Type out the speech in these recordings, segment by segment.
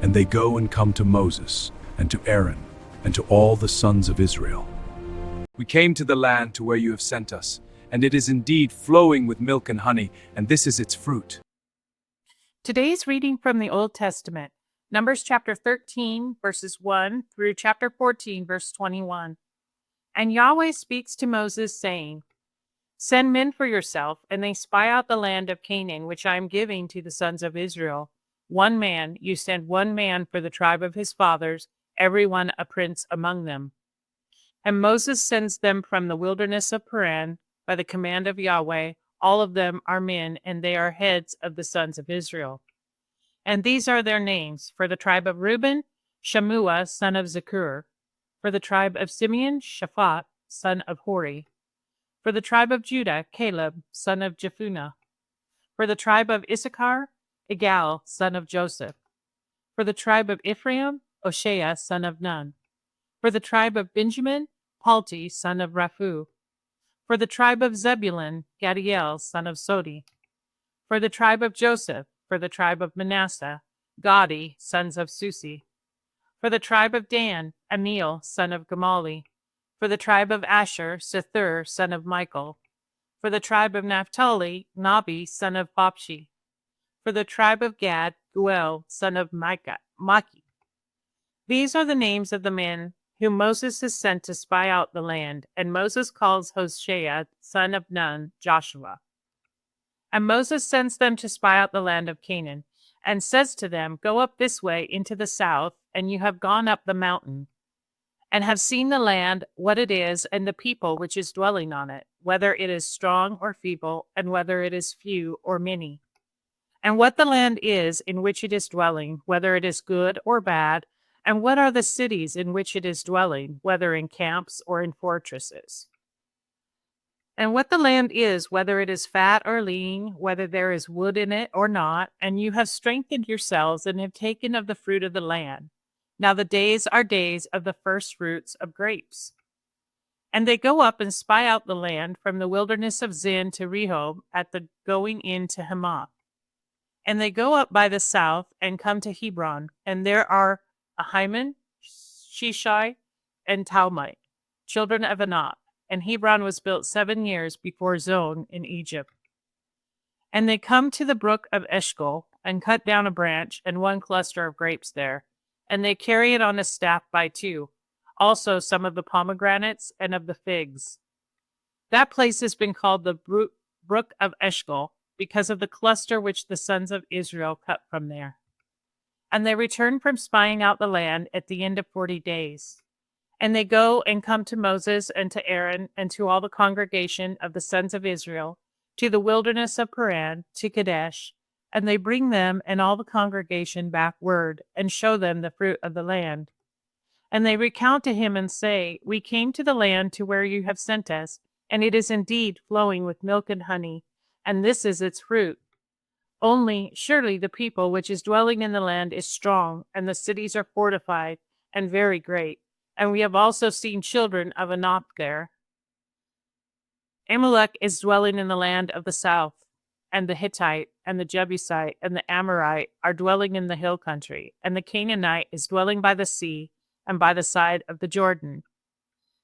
And they go and come to Moses, and to Aaron, and to all the sons of Israel. We came to the land to where you have sent us, and it is indeed flowing with milk and honey, and this is its fruit. Today's reading from the Old Testament, Numbers chapter 13, verses 1 through chapter 14, verse 21. And Yahweh speaks to Moses, saying, Send men for yourself, and they spy out the land of Canaan, which I am giving to the sons of Israel. One man, you send one man for the tribe of his fathers, every one a prince among them. And Moses sends them from the wilderness of Paran by the command of Yahweh. All of them are men, and they are heads of the sons of Israel. And these are their names: for the tribe of Reuben, Shammua, son of Zakur; for the tribe of Simeon, Shaphat, son of Hori; for the tribe of Judah, Caleb, son of Jephunneh; for the tribe of Issachar, Igal, son of Joseph; for the tribe of Ephraim, Oshea, son of Nun; for the tribe of Benjamin, Palti, son of Raphu; for the tribe of Zebulun, Gadiel, son of Sodi; for the tribe of Joseph; for the tribe of Manasseh, Gadi, sons of Susi; for the tribe of Dan, Amiel, son of Gamali; for the tribe of Asher, Sethur, son of Michael; for the tribe of Naphtali, Nabi, son of Bopshi; for the tribe of Gad, Guel, son of Maki. These are the names of the men whom Moses has sent to spy out the land, and Moses calls Hoshea, son of Nun, Joshua. And Moses sends them to spy out the land of Canaan, and says to them, Go up this way into the south, and you have gone up the mountain, and have seen the land, what it is, and the people which is dwelling on it, whether it is strong or feeble, and whether it is few or many. And what the land is in which it is dwelling, whether it is good or bad, and what are the cities in which it is dwelling, whether in camps or in fortresses. And what the land is, whether it is fat or lean, whether there is wood in it or not, and you have strengthened yourselves and have taken of the fruit of the land. Now the days are days of the first fruits of grapes. And they go up and spy out the land from the wilderness of Zin to Rehob at the going in to Hamath. And they go up by the south and come to Hebron, and there are Ahiman, Shishai, and Talmai, children of Anak. And Hebron was built 7 years before Zon in Egypt. And they come to the brook of Eshcol, and cut down a branch and one cluster of grapes there, and they carry it on a staff by two, also some of the pomegranates and of the figs. That place has been called the brook of Eshcol, because of the cluster which the sons of Israel cut from there. And they return from spying out the land at the end of 40 days. And they go and come to Moses and to Aaron and to all the congregation of the sons of Israel, to the wilderness of Paran, to Kadesh, and they bring them and all the congregation back word, and show them the fruit of the land. And they recount to him and say, We came to the land to where you have sent us, and it is indeed flowing with milk and honey, and this is its fruit. Only, surely the people which is dwelling in the land is strong, and the cities are fortified, and very great. And we have also seen children of Anak there. Amalek is dwelling in the land of the south, and the Hittite, and the Jebusite, and the Amorite are dwelling in the hill country, and the Canaanite is dwelling by the sea, and by the side of the Jordan.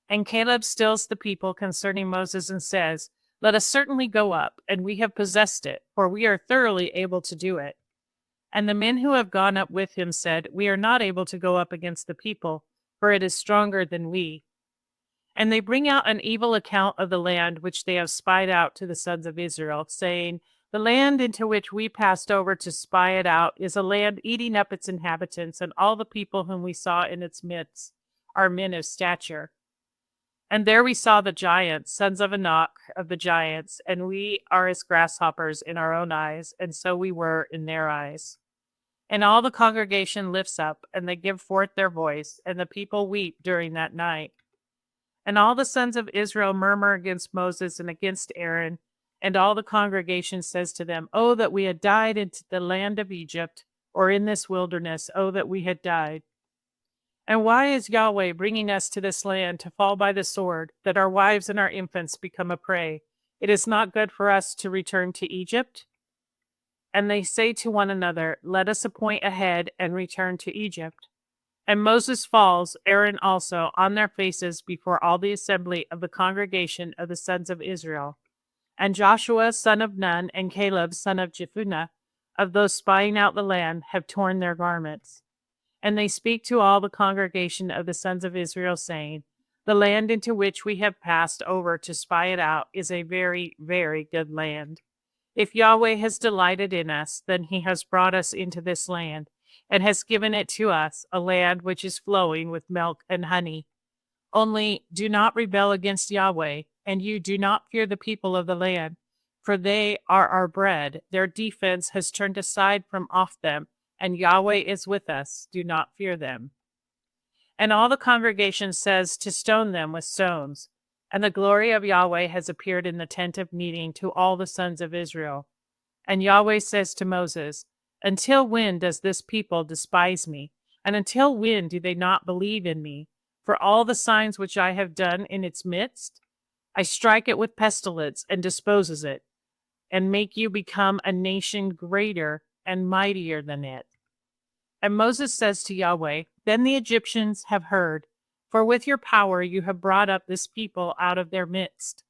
And Caleb stills the people concerning Moses and says, Let us certainly go up, and we have possessed it, for we are thoroughly able to do it. And the men who have gone up with him said, We are not able to go up against the people, for it is stronger than we. And they bring out an evil account of the land which they have spied out to the sons of Israel, saying, The land into which we passed over to spy it out is a land eating up its inhabitants, and all the people whom we saw in its midst are men of stature. And there we saw the giants, sons of Anak of the giants, and we are as grasshoppers in our own eyes, and so we were in their eyes. And all the congregation lifts up, and they give forth their voice, and the people weep during that night. And all the sons of Israel murmur against Moses and against Aaron, and all the congregation says to them, Oh, that we had died in the land of Egypt, or in this wilderness, oh, that we had died. And why is Yahweh bringing us to this land to fall by the sword, that our wives and our infants become a prey? It is not good for us to return to Egypt. And they say to one another, let us appoint a head and return to Egypt. And Moses falls, Aaron also, on their faces before all the assembly of the congregation of the sons of Israel. And Joshua son of Nun and Caleb son of Jephunneh, of those spying out the land, have torn their garments. And they speak to all the congregation of the sons of Israel, saying, the land into which we have passed over to spy it out is a very, very good land. If Yahweh has delighted in us, then he has brought us into this land, and has given it to us, a land which is flowing with milk and honey. Only do not rebel against Yahweh, and you do not fear the people of the land, for they are our bread. Their defense has turned aside from off them, and Yahweh is with us. Do not fear them. And all the congregation says to stone them with stones. And the glory of Yahweh has appeared in the tent of meeting to all the sons of Israel. And Yahweh says to Moses, until when does this people despise me? And until when do they not believe in me? For all the signs which I have done in its midst, I strike it with pestilence and disposes it, and make you become a nation greater and mightier than it. And Moses says to Yahweh, then the Egyptians have heard, for with your power you have brought up this people out of their midst.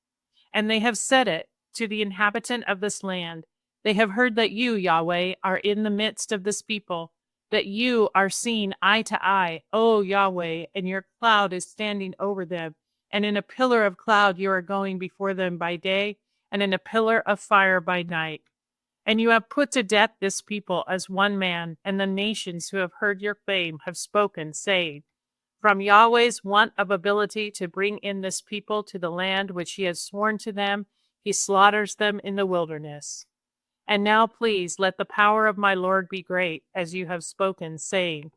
And they have said it to the inhabitant of this land. They have heard that you, Yahweh, are in the midst of this people, that you are seen eye to eye, O Yahweh, and your cloud is standing over them. And in a pillar of cloud you are going before them by day, and in a pillar of fire by night. And you have put to death this people as one man, and the nations who have heard your fame have spoken, saying, from Yahweh's want of ability to bring in this people to the land which he has sworn to them, he slaughters them in the wilderness. And now please let the power of my Lord be great, as you have spoken, saying,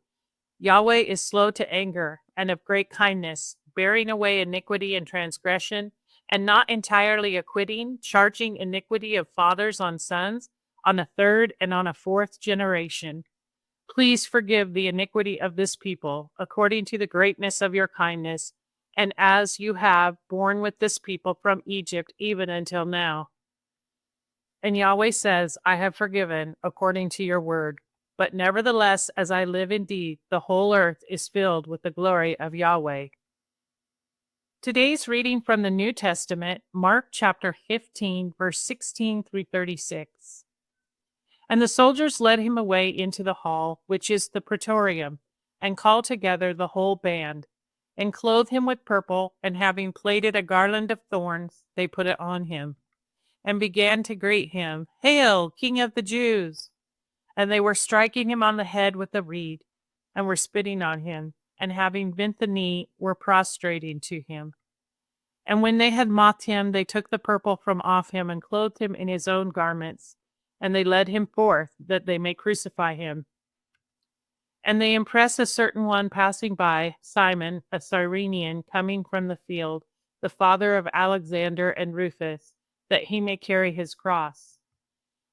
Yahweh is slow to anger, and of great kindness, bearing away iniquity and transgression, and not entirely acquitting, charging iniquity of fathers on sons, on a third and on a fourth generation. Please forgive the iniquity of this people, according to the greatness of your kindness, and as you have borne with this people from Egypt even until now. And Yahweh says, I have forgiven, according to your word. But nevertheless, as I live indeed, the whole earth is filled with the glory of Yahweh. Today's reading from the New Testament, Mark chapter 15, verse 16 through 36. And the soldiers led him away into the hall, which is the praetorium, and called together the whole band, and clothed him with purple, and having plaited a garland of thorns, they put it on him, and began to greet him, Hail, King of the Jews! And they were striking him on the head with a reed, and were spitting on him, and having bent the knee, were prostrating to him. And when they had mocked him, they took the purple from off him, and clothed him in his own garments, and they led him forth, that they may crucify him. And they impress a certain one passing by, Simon, a Cyrenian, coming from the field, the father of Alexander and Rufus, that he may carry his cross.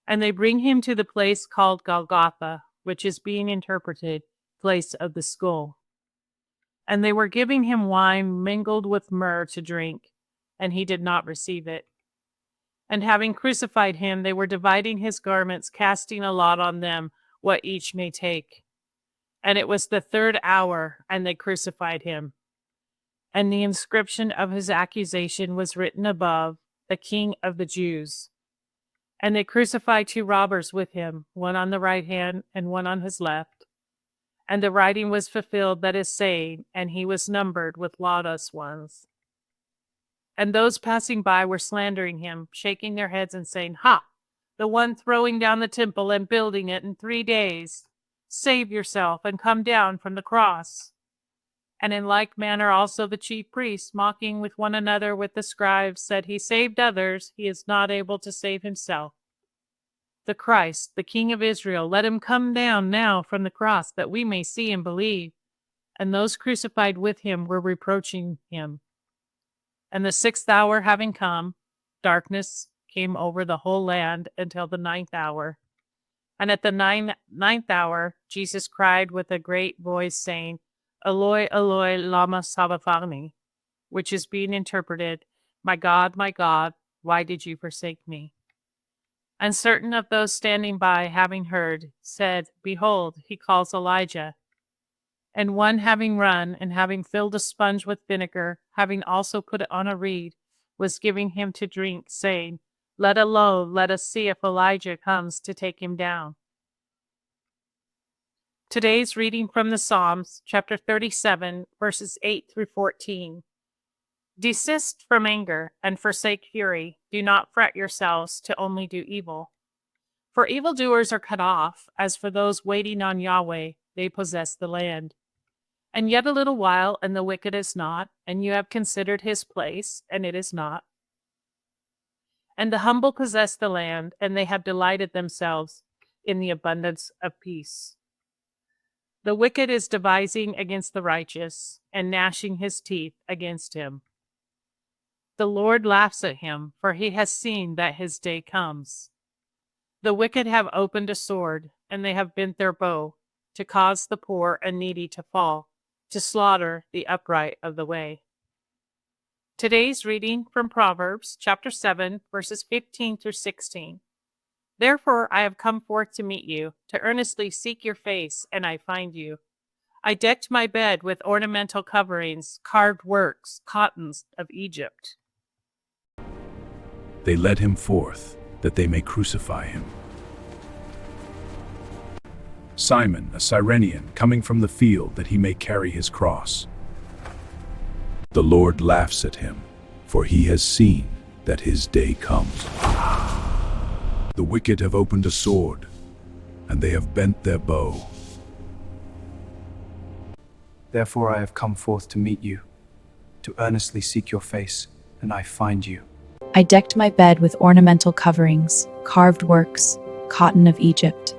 And they bring him to the place called Golgotha, which is being interpreted, place of the skull. And they were giving him wine mingled with myrrh to drink, and he did not receive it. And having crucified him, they were dividing his garments, casting a lot on them, what each may take. And it was the third hour, and they crucified him. And the inscription of his accusation was written above, the King of the Jews. And they crucified two robbers with him, one on the right hand and one on his left. And the writing was fulfilled that is saying, and he was numbered with lawless ones. And those passing by were slandering him, shaking their heads and saying, Ha! The one throwing down the temple and building it in 3 days. Save yourself and come down from the cross. And in like manner also the chief priests, mocking with one another with the scribes, said, He saved others, he is not able to save himself. The Christ, the King of Israel, let him come down now from the cross, that we may see and believe. And those crucified with him were reproaching him. And the 6th hour having come, darkness came over the whole land until the 9th hour. And at the ninth hour, Jesus cried with a great voice, saying, Eloi, Eloi, lama sabachthani, which is being interpreted, my God, why did you forsake me? And certain of those standing by, having heard, said, Behold, he calls Elijah. And one having run, and having filled a sponge with vinegar, having also put it on a reed, was giving him to drink, saying, Let alone, let us see if Elijah comes to take him down. Today's reading from the Psalms, chapter 37, verses 8 through 14. Desist from anger, and forsake fury. Do not fret yourselves to only do evil. For evildoers are cut off, as for those waiting on Yahweh, they possess the land. And yet a little while, and the wicked is not, and you have considered his place, and it is not. And the humble possess the land, and they have delighted themselves in the abundance of peace. The wicked is devising against the righteous, and gnashing his teeth against him. The Lord laughs at him, for he has seen that his day comes. The wicked have opened a sword, and they have bent their bow, to cause the poor and needy to fall, to slaughter the upright of the way. Today's reading from Proverbs, chapter 7, verses 15 through 16. Therefore I have come forth to meet you, to earnestly seek your face, and I find you. I decked my bed with ornamental coverings, carved works, cottons of Egypt. They led him forth, that they may crucify him. Simon, a Cyrenian, coming from the field, that he may carry his cross. The Lord laughs at him, for he has seen that his day comes. The wicked have opened a sword, and they have bent their bow. Therefore I have come forth to meet you, to earnestly seek your face, and I find you. I decked my bed with ornamental coverings, carved works, cotton of Egypt.